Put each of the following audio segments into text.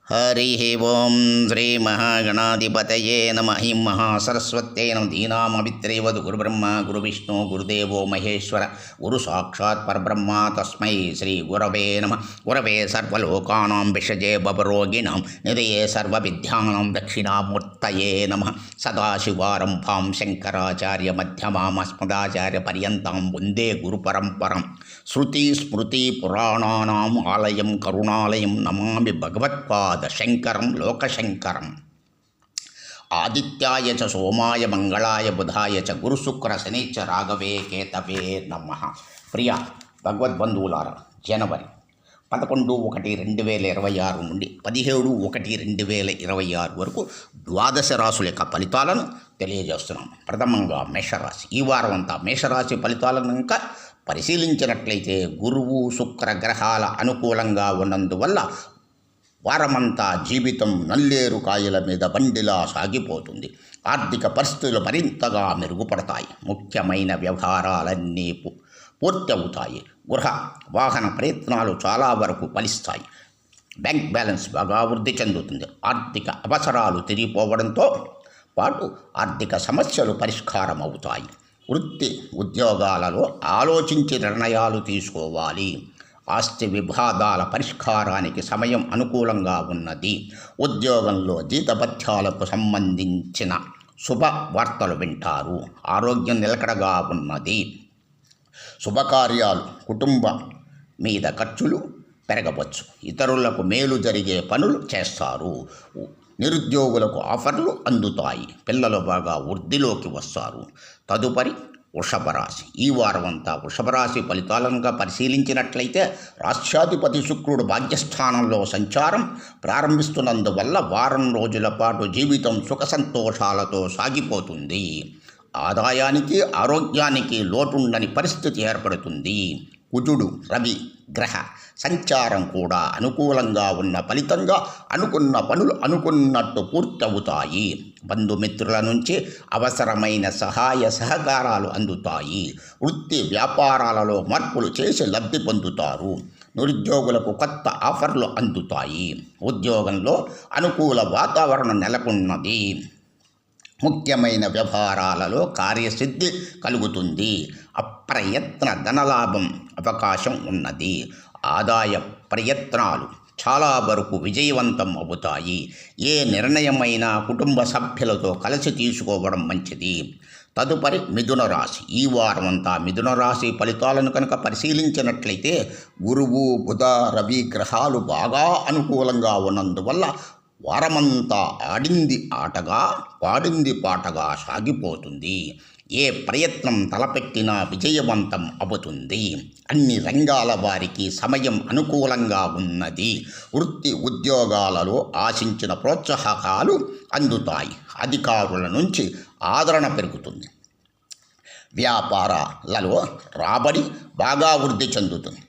हरि ओं श्री महागणाधिपतये नमः महासरस्वत्यै नमः दीनामभित्रेवतु गुरुब्रह्मा गुरुविष्णु गुरुदेवो महेश्वर गुरु साक्षात् परब्रह्म तस्मै श्री गुरवे नमः। गुरवे सर्वलोकानां विषजे भवरोगिणां निधये सर्वविद्यानां दक्षिणामूर्तये नमः। सदाशिवारम्भां शङ्कराचार्यमध्यमाम् अस्मदाचार्यपर्यन्तां वन्दे गुरुपरम्परां। श्रुतिस्मृतिपुराणानाम् आलयं करुणालयं नमामि भगवत्पाद शंकरं लोकशंकरं। आदित्याय च सोमाय मंगलाय बुधाय च गुरुशुक्र शनिच राघवे केतवे नमः। प्रिय భగవద్బంధువులారా, జనవరి 11/1/2026 నుండి 17/1/2026 వరకు ద్వాదశ రాశుల యొక్క ఫలితాలను తెలియజేస్తున్నాం. ప్రథమంగా మేషరాశి. ఈ వారం అంతా మేషరాశి ఫలితాలను ఇంకా పరిశీలించినట్లయితే గురువు శుక్ర గ్రహాల అనుకూలంగా ఉన్నందువల్ల వారమంతా జీవితం నల్లేరు కాయల మీద బండిలా సాగిపోతుంది. ఆర్థిక పరిస్థితులు మరింతగా మెరుగుపడతాయి. ముఖ్యమైన వ్యవహారాలన్నీ పూర్తి అవుతాయి. గృహ వాహన ప్రయత్నాలు చాలా వరకు ఫలిస్తాయి. బ్యాంక్ బ్యాలెన్స్ బాగా వృద్ధి చెందుతుంది. ఆర్థిక అవసరాలు తిరిగిపోవడంతో పాటు ఆర్థిక సమస్యలు పరిష్కారం అవుతాయి. వృత్తి ఉద్యోగాలలో ఆలోచించి నిర్ణయాలు తీసుకోవాలి. ఆస్తి వివాదాల పరిష్కారానికి సమయం అనుకూలంగా ఉన్నది. ఉద్యోగంలో జీతభత్యాలకు సంబంధించిన శుభ వార్తలు వింటారు. ఆరోగ్యం నిలకడగా ఉన్నది. శుభకార్యాలు, కుటుంబం మీద ఖర్చులు పెరగవచ్చు. ఇతరులకు మేలు జరిగే పనులు చేస్తారు. నిరుద్యోగులకు ఆఫర్లు అందుతాయి. పిల్లలు బాగా వృద్ధిలోకి వస్తారు. తదుపరి వృషభ రాశి. ఈ వారం అంతా వృషభ రాశి ఫలితాలను పరిశీలించినట్లయితే రాష్ట్రాధిపతి శుక్రుడు భాగ్యస్థానంలో సంచారం ప్రారంభిస్తున్నందువల్ల వారం రోజుల పాటు జీవితం సుఖ సంతోషాలతో సాగిపోతుంది. ఆదాయానికి ఆరోగ్యానికి లోటుండని పరిస్థితి ఏర్పడుతుంది. కుజుడు రవి గ్రహ సంచారం కూడా అనుకూలంగా ఉన్న ఫలితంగా అనుకున్న పనులు అనుకున్నట్టు పూర్తవుతాయి. బంధుమిత్రుల నుంచి అవసరమైన సహాయ సహకారాలు అందుతాయి. వృత్తి వ్యాపారాలలో మార్పులు చేసి లబ్ధి పొందుతారు. నిరుద్యోగులకు కొత్త ఆఫర్లు అందుతాయి. ఉద్యోగంలో అనుకూల వాతావరణం నెలకొన్నది. ముఖ్యమైన వ్యవహారాలలో కార్యసిద్ధి కలుగుతుంది. అప్రయత్న ధనలాభం అవకాశం ఉన్నది. ఆదాయ ప్రయత్నాలు చాలా వరకు విజయవంతం అవుతాయి. ఏ నిర్ణయమైనా కుటుంబ సభ్యులతో కలిసి తీసుకోవడం మంచిది. తదుపరి మిథున రాశి. ఈ వారం అంతా మిథున రాశి ఫలితాలను కనుక పరిశీలించినట్లయితే గురువు బుధ రవి గ్రహాలు బాగా అనుకూలంగా ఉన్నందువల్ల వారమంతా ఆడింది ఆటగా పాడింది పాటగా సాగిపోతుంది. ఏ ప్రయత్నం తలపెట్టినా విజయవంతం అవుతుంది. అన్ని రంగాల వారికి సమయం అనుకూలంగా ఉన్నది. వృత్తి ఉద్యోగాలలో ఆశించిన ప్రోత్సాహకాలు అందుతాయి. అధికారుల నుంచి ఆదరణ పెరుగుతుంది. వ్యాపారాలలో రాబడి బాగా వృద్ధి చెందుతుంది.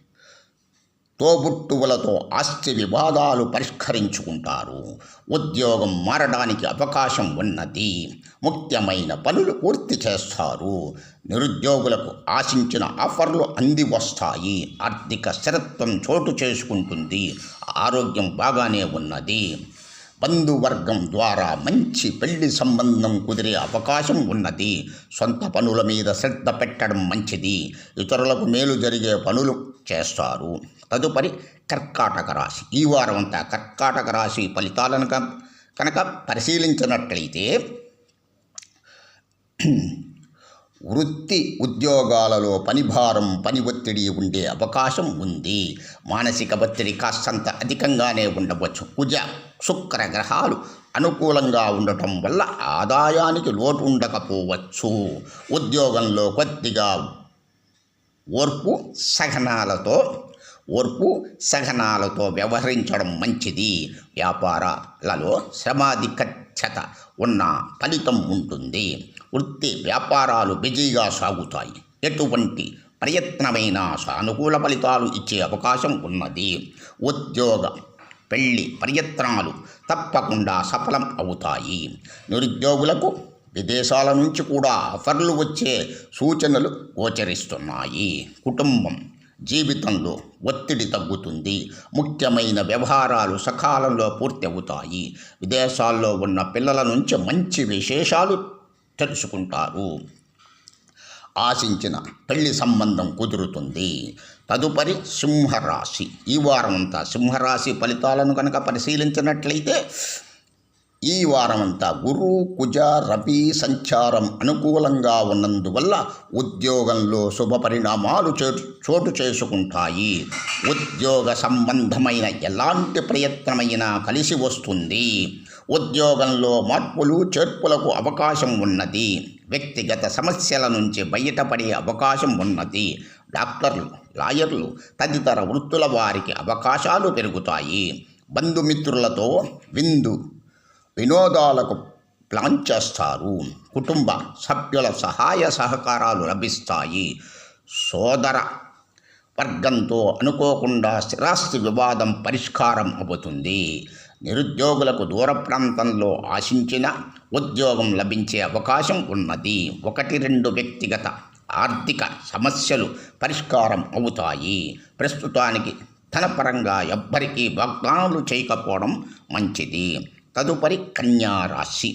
తోబుట్టువులతో ఆస్తి వివాదాలు పరిష్కరించుకుంటారు. ఉద్యోగం మారడానికి అవకాశం ఉన్నది. ముఖ్యమైన పనులు పూర్తి చేస్తారు. నిరుద్యోగులకు ఆశించిన ఆఫర్లు అంది వస్తాయి. ఆర్థిక స్థిరత్వం చోటు చేసుకుంటుంది. ఆరోగ్యం బాగానే ఉన్నది. బంధువర్గం ద్వారా మంచి పెళ్లి సంబంధం కుదిరే అవకాశం ఉన్నది. సొంత పనుల మీద శ్రద్ధ పెట్టడం మంచిది. ఇతరులకు మేలు జరిగే పనులు చేస్తారు. తదుపరి కర్కాటక రాశి. ఈ వారం అంతా కర్కాటక రాశి ఫలితాలను కనుక పరిశీలించినట్లయితే వృత్తి ఉద్యోగాలలో పనిభారం పని ఒత్తిడి ఉండే అవకాశం ఉంది. మానసిక ఒత్తిడి కాస్తంత అధికంగానే ఉండవచ్చు. కుజ శుక్ర గ్రహాలు అనుకూలంగా ఉండటం వల్ల ఆదాయానికి లోటు ఉండకపోవచ్చు. ఉద్యోగంలో కొద్దిగా ఓర్పు సహనాలతో వ్యవహరించడం మంచిది. వ్యాపారాలలో శ్రమాధిక్యత ఉన్న ఫలితం ఉంటుంది. వృత్తి వ్యాపారాలు బిజీగా సాగుతాయి. ఎటువంటి ప్రయత్నమైనా సానుకూల ఫలితాలు ఇచ్చే అవకాశం ఉన్నది. ఉద్యోగ పెళ్లి ప్రయత్నాలు తప్పకుండా సఫలం అవుతాయి. నిరుద్యోగులకు విదేశాల నుంచి కూడా ఆఫర్లు వచ్చే సూచనలు గోచరిస్తున్నాయి. కుటుంబం జీవితంలో ఒత్తిడి తగ్గుతుంది. ముఖ్యమైన వ్యవహారాలు సకాలంలో పూర్తి అవుతాయి. విదేశాల్లో ఉన్న పిల్లల నుంచి మంచి విశేషాలు తెలుసుకుంటారు. ఆశించిన పెళ్లి సంబంధం కుదురుతుంది. తదుపరి సింహరాశి. ఈ వారం అంతా సింహరాశి ఫలితాలను కనుక పరిశీలించినట్లయితే ఈ వారమంతా గురు కుజ రవి సంచారం అనుకూలంగా ఉన్నందువల్ల ఉద్యోగంలో శుభ పరిణామాలు చోటు చేసుకుంటాయి. ఉద్యోగ సంబంధమైన ఎలాంటి ప్రయత్నమైనా కలిసి వస్తుంది. ఉద్యోగంలో మార్పులు చేర్పులకు అవకాశం ఉన్నది. వ్యక్తిగత సమస్యల నుంచి బయటపడే అవకాశం ఉన్నది. డాక్టర్లు, లాయర్లు తదితర వృత్తుల వారికి అవకాశాలు పెరుగుతాయి. బంధుమిత్రులతో వినోదాలకు ప్లాన్ చేస్తారు. కుటుంబ సభ్యుల సహాయ సహకారాలు లభిస్తాయి. సోదర వర్గంతో అనుకోకుండా స్థిరాస్తి వివాదం పరిష్కారం అవుతుంది. నిరుద్యోగులకు దూర ప్రాంతంలో ఆశించిన ఉద్యోగం లభించే అవకాశం ఉన్నది. 1-2 వ్యక్తిగత ఆర్థిక సమస్యలు పరిష్కారం అవుతాయి. ప్రస్తుతానికి ధనపరంగా ఎవ్వరికీ వాగ్దానాలు చేయకపోవడం మంచిది. తదుపరి కన్యారాశి.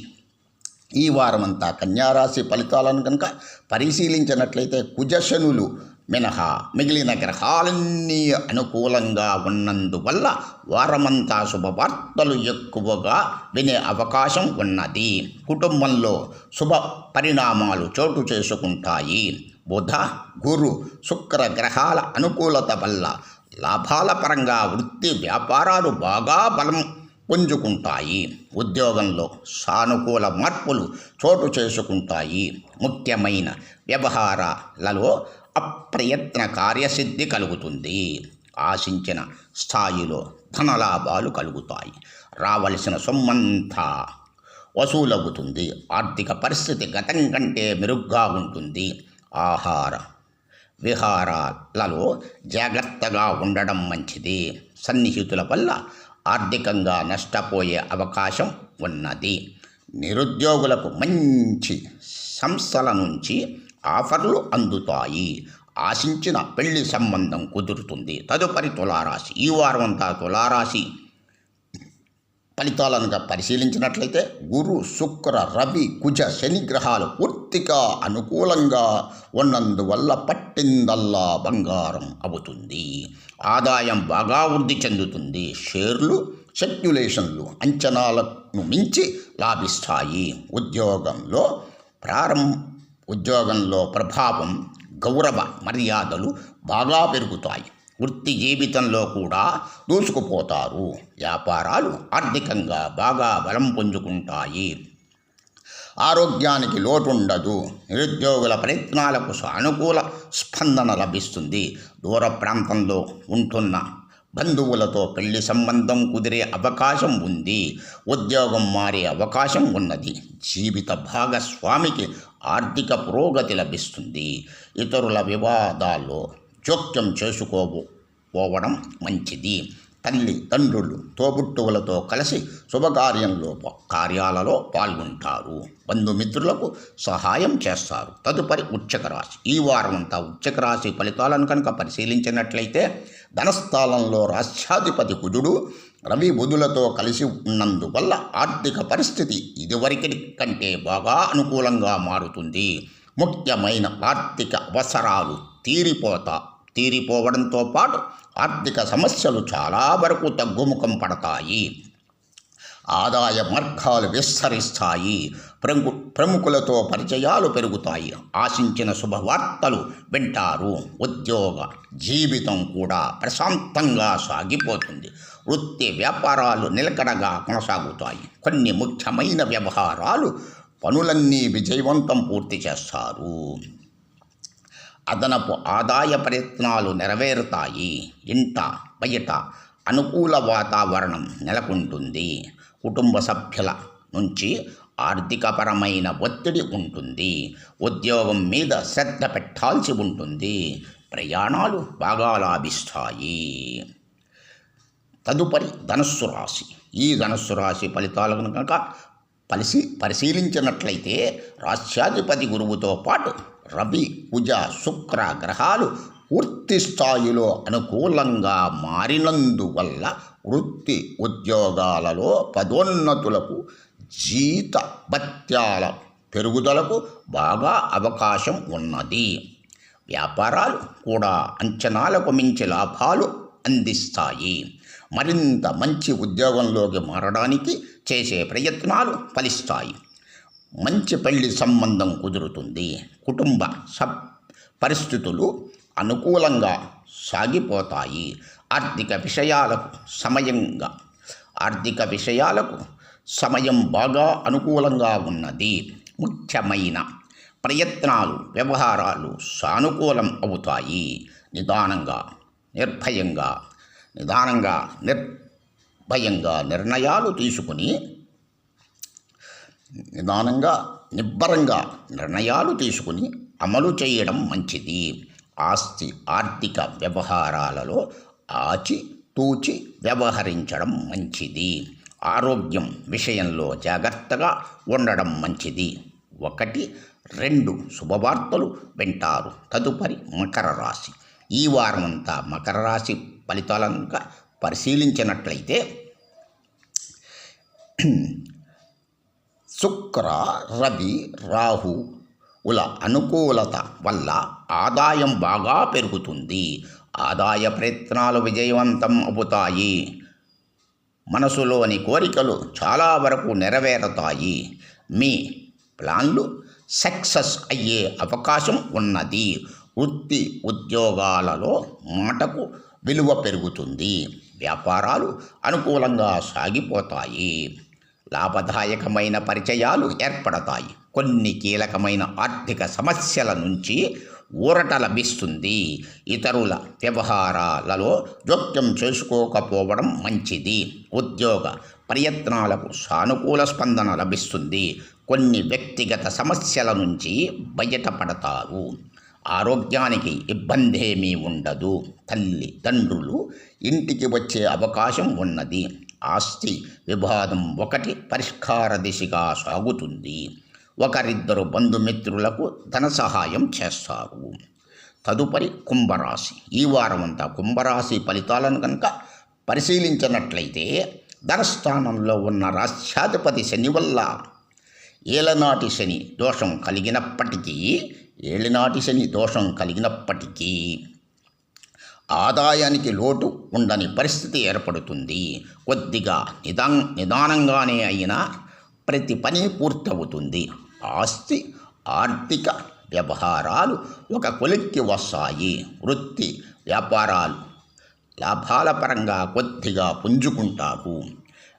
ఈ వారమంతా కన్యారాశి ఫలితాలను కనుక పరిశీలించినట్లయితే కుజశనులు మినహా మిగిలిన గ్రహాలన్నీ అనుకూలంగా ఉన్నందువల్ల వారమంతా శుభవార్తలు ఎక్కువగా వినే అవకాశం ఉన్నది. కుటుంబంలో శుభ పరిణామాలు చోటు చేసుకుంటాయి. బుధ, గురు, శుక్ర గ్రహాల అనుకూలత వల్ల లాభాల పరంగా వృత్తి వ్యాపారాలు బాగా బలం పుంజుకుంటాయి. ఉద్యోగంలో సానుకూల మార్పులు చోటు చేసుకుంటాయి. ముఖ్యమైన వ్యవహారాలలో అప్రయత్న కార్యసిద్ధి కలుగుతుంది. ఆశించిన స్థాయిలో ధనలాభాలు కలుగుతాయి. రావలసిన సొమ్మంతా వసూలవుతుంది. ఆర్థిక పరిస్థితి గతం కంటే మెరుగ్గా ఉంటుంది. ఆహార విహారాలలో జాగ్రత్తగా ఉండడం మంచిది. సన్నిహితుల వల్ల ఆర్థికంగా నష్టపోయే అవకాశం ఉన్నది. నిరుద్యోగులకు మంచి సంస్థల నుంచి ఆఫర్లు అందుతాయి. ఆశించిన పెళ్లి సంబంధం కుదురుతుంది. తదుపరి తులారాశి. ఈ వారం అంతా తులారాశి ఫలితాలను పరిశీలించినట్లయితే గురు, శుక్ర, రవి, కుజ, శని గ్రహాలు పూర్తిగా అనుకూలంగా ఉన్నందువల్ల పట్టిందల్లా బంగారం అవుతుంది. ఆదాయం బాగా వృద్ధి చెందుతుంది. షేర్లు, స్పెక్యులేషన్లు అంచనాలను మించి లాభిస్తాయి. ఉద్యోగంలో ప్రభావం, గౌరవ మర్యాదలు బాగా పెరుగుతాయి. వృత్తి జీవితంలో కూడా దూసుకుపోతారు. వ్యాపారాలు ఆర్థికంగా బాగా బలం పుంజుకుంటాయి. ఆరోగ్యానికి లోటుండదు. నిరుద్యోగుల ప్రయత్నాలకు సానుకూల స్పందన లభిస్తుంది. దూర ప్రాంతంలో ఉంటున్న బంధువులతో పెళ్లి సంబంధం కుదిరే అవకాశం ఉంది. ఉద్యోగం మారే అవకాశం ఉన్నది. జీవిత భాగస్వామికి ఆర్థిక పురోగతి లభిస్తుంది. ఇతరుల వివాదాల్లో జోక్యం చేసుకోకపోవడం మంచిది. తల్లి, తండ్రులు, తోబుట్టువులతో కలిసి కార్యాలలో పాల్గొంటారు. బంధుమిత్రులకు సహాయం చేస్తారు. తదుపరి వృశ్చిక రాశి. ఈ వారం అంతా వృశ్చిక రాశి ఫలితాలను కనుక పరిశీలించినట్లయితే ధనస్థానంలో రాష్ట్రాధిపతి కుజుడు, రవి, బుధులతో కలిసి ఉన్నందువల్ల ఆర్థిక పరిస్థితి ఇదివరకి కంటే బాగా అనుకూలంగా మారుతుంది. ముఖ్యమైన ఆర్థిక అవసరాలు తీరిపోవడంతో పాటు ఆర్థిక సమస్యలు చాలా వరకు తగ్గుముఖం పడతాయి. ఆదాయ మార్గాలు విస్తరిస్తాయి. ప్రముఖులతో పరిచయాలు పెరుగుతాయి. ఆశించిన శుభవార్తలు వింటారు. ఉద్యోగ జీవితం కూడా ప్రశాంతంగా సాగిపోతుంది. వృత్తి వ్యాపారాలు నిలకడగా కొనసాగుతాయి. కొన్ని ముఖ్యమైన పనులన్నీ విజయవంతం పూర్తి చేస్తారు. అదనపు ఆదాయ ప్రయత్నాలు నెరవేరుతాయి. ఇంట బయట అనుకూల వాతావరణం నెలకొంటుంది. కుటుంబ సభ్యుల నుంచి ఆర్థికపరమైన ఒత్తిడి ఉంటుంది. ఉద్యోగం మీద శ్రద్ధ పెట్టాల్సి ఉంటుంది. ప్రయాణాలు బాగా లాభిస్తాయి. తదుపరి ధనుస్సు రాశి. ఈ ధనుస్సు రాశి ఫలితాలను కనుక పరిశీలించినట్లయితే రాష్ట్రాధిపతి గురువుతో పాటు రవి, కుజ, శుక్ర గ్రహాలు పూర్తి స్థాయిలో అనుకూలంగా మారినందువల్ల వృత్తి ఉద్యోగాలలో పదోన్నతులకు జీత భత్యాల పెరుగుదలకు బాగా అవకాశం ఉన్నది. వ్యాపారాలు కూడా అంచనాలకు మించి లాభాలు అందిస్తాయి. మరింత మంచి ఉద్యోగంలోకి మారడానికి చేసే ప్రయత్నాలు ఫలిస్తాయి. మంచి పెళ్లి సంబంధం కుదురుతుంది. కుటుంబ పరిస్థితులు అనుకూలంగా సాగిపోతాయి. ఆర్థిక విషయాలకు సమయం బాగా అనుకూలంగా ఉన్నది. ముఖ్యమైన ప్రయత్నాలు వ్యవహారాలు సానుకూలం అవుతాయి. నిదానంగా నిబ్బరంగా నిర్ణయాలు తీసుకుని అమలు చేయడం మంచిది. ఆర్థిక వ్యవహారాలలో ఆచితూచి వ్యవహరించడం మంచిది. ఆరోగ్యం విషయంలో జాగ్రత్తగా ఉండడం మంచిది. 1-2 శుభవార్తలు వింటారు. తదుపరి మకర రాశి. ఈ వారం అంతా మకర రాశి ఫలితాలను పరిశీలించినట్లయితే శుక్ర, రవి, రాహువుల అనుకూలత వల్ల ఆదాయం బాగా పెరుగుతుంది. ఆదాయ ప్రయత్నాలు విజయవంతం అవుతాయి. మనసులోని కోరికలు చాలా వరకు నెరవేరుతాయి. మీ ప్లాన్లు సక్సెస్ అయ్యే అవకాశం ఉన్నది. వృత్తి ఉద్యోగాలలో మాటకు విలువ పెరుగుతుంది. వ్యాపారాలు అనుకూలంగా సాగిపోతాయి. లాభదాయకమైన పరిచయాలు ఏర్పడతాయి. కొన్ని కీలకమైన ఆర్థిక సమస్యల నుంచి ఊరట లభిస్తుంది. ఇతరుల వ్యవహారాలలో జోక్యం చేసుకోకపోవడం మంచిది. ఉద్యోగ ప్రయత్నాలకు సానుకూల స్పందన లభిస్తుంది. కొన్ని వ్యక్తిగత సమస్యల నుంచి బయటపడతారు. ఆరోగ్యానికి ఇబ్బందేమీ ఉండదు. తల్లిదండ్రులు ఇంటికి వచ్చే అవకాశం ఉన్నది. ఆస్తి వివాదం ఒకటి పరిష్కార దిశగా సాగుతుంది. 1-2 బంధుమిత్రులకు ధన సహాయం చేస్తారు. తదుపరి కుంభరాశి. ఈ వారం అంతా కుంభరాశి ఫలితాలను కనుక పరిశీలించినట్లయితే ధనస్థానంలో ఉన్న రాష్ట్రాధిపతి శని వల్ల ఏలినాటి శని దోషం కలిగినప్పటికీ ఆదాయానికి లోటు ఉండని పరిస్థితి ఏర్పడుతుంది. కొద్దిగా నిదానంగానే అయినా ప్రతి పని పూర్తవుతుంది. ఆర్థిక వ్యవహారాలు ఒక కొలిక్కి వస్తాయి. వృత్తి వ్యాపారాలు లాభాల పరంగా కొద్దిగా పుంజుకుంటారు.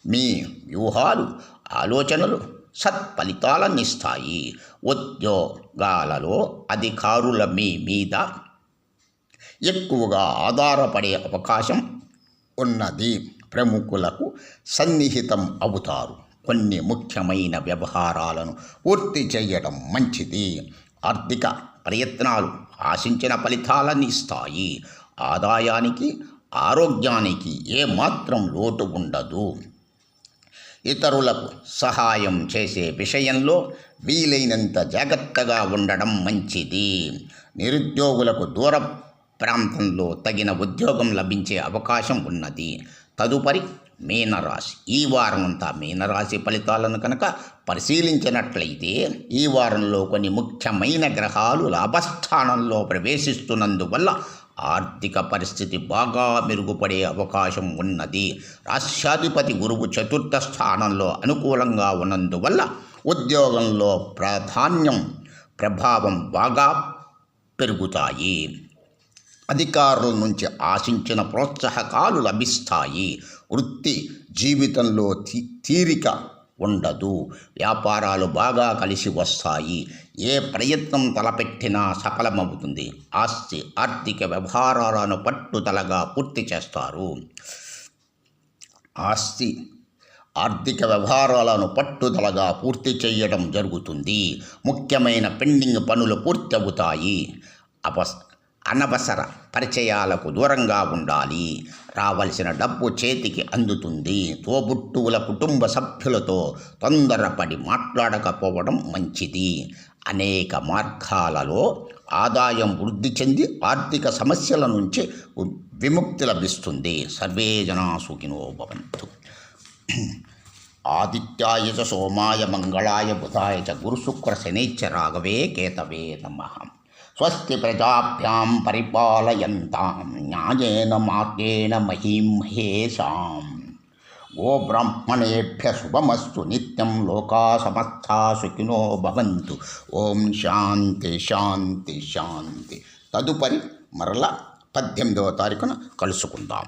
మీ వ్యూహాలు ఆలోచనలు సత్ఫలితాలనిస్తాయి. ఉద్యోగాలలో అధికారుల మీ మీద ఎక్కువగా ఆధారపడే అవకాశం ఉన్నది. ప్రముఖులకు సన్నిహితం అవుతారు. కొన్ని ముఖ్యమైన వ్యవహారాలను పూర్తి చేయడం మంచిది. ఆర్థిక ప్రయత్నాలు ఆశించిన ఫలితాలను ఇస్తాయి. ఆదాయానికి ఆరోగ్యానికి ఏమాత్రం లోటు ఉండదు. ఇతరులకు సహాయం చేసే విషయంలో వీలైనంత జాగ్రత్తగా ఉండడం మంచిది. నిరుద్యోగులకు దూర ప్రాంతంలో తగిన ఉద్యోగం లభించే అవకాశం ఉన్నది. తదుపరి మీనరాశి. ఈ వారం అంతా మీనరాశి ఫలితాలను కనుక పరిశీలించినట్లయితే ఈ వారంలో కొన్ని ముఖ్యమైన గ్రహాలు లాభస్థానంలో ప్రవేశిస్తున్నందువల్ల ఆర్థిక పరిస్థితి బాగా మెరుగుపడే అవకాశం ఉన్నది. రాష్ట్రాధిపతి గురువు 4వ స్థానంలో అనుకూలంగా ఉన్నందువల్ల ఉద్యోగంలో ప్రభావం బాగా పెరుగుతాయి. అధికారుల నుంచి ఆశించిన ప్రోత్సాహకాలు లభిస్తాయి. వృత్తి జీవితంలో తీరిక ఉండదు. వ్యాపారాలు బాగా కలిసి వస్తాయి. ఏ ప్రయత్నం తలపెట్టినా సఫలమవుతుంది. ఆర్థిక వ్యవహారాలను పట్టుదలగా పూర్తి చేస్తారు. ఆర్థిక వ్యవహారాలను పట్టుదలగా పూర్తి చేయడం జరుగుతుంది. ముఖ్యమైన పెండింగ్ పనులు పూర్తి అవుతాయి. అనవసర పరిచయాలకు దూరంగా ఉండాలి. రావలసిన డబ్బు చేతికి అందుతుంది. తోబుట్టువుల కుటుంబ సభ్యులతో తొందరపడి మాట్లాడకపోవడం మంచిది. అనేక మార్గాలలో ఆదాయం వృద్ధి చెంది ఆర్థిక సమస్యల నుంచి విముక్తి లభిస్తుంది. సర్వే జనా సుఖినో భవంతు. ఆదిత్యాయ చ సోమాయ మంగళాయ బుధాయ చ గురుశుక్ర శనైశ్చరాగవే కేతవే నమః. స్వస్తి ప్రజాభ్యాం పరిపాలయంతాం న్యాయేన మార్గేణ మహీం మహేషాం. గోబ్రాహ్మణేభ్య శుభమస్తు నిత్యం. లోకా సమస్తా సుఖినో భవంతు. ఓం శాంతి శాంతి శాంతి. తదుపరి మరల 18వ తారీఖున కలుసుకుందాం.